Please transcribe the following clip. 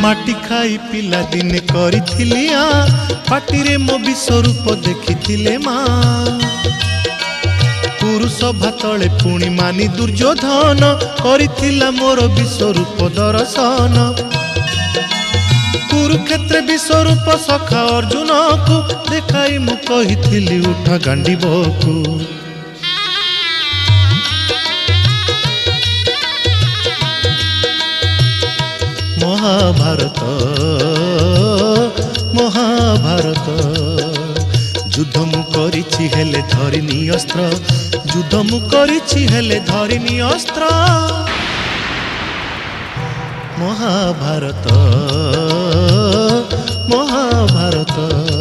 माटी खाई पिला दिने करिथिली पाटी रे मो विश्वरूप देखिथिले माँ पुरुष भातले पुणी मानी दुर्योधन करिथिला मोर विश्वरूप दर्शन कुरुक्षेत्र विश्वरूप सखा अर्जुन को देखाई मु कहिथिली उठ गांडीबकु महाभारत महाभारत युद्ध मु करिछि हेले धरिनी अस्त्र युद्ध मु करिछि हेले धरिनी अस्त्र महाभारत महाभारत।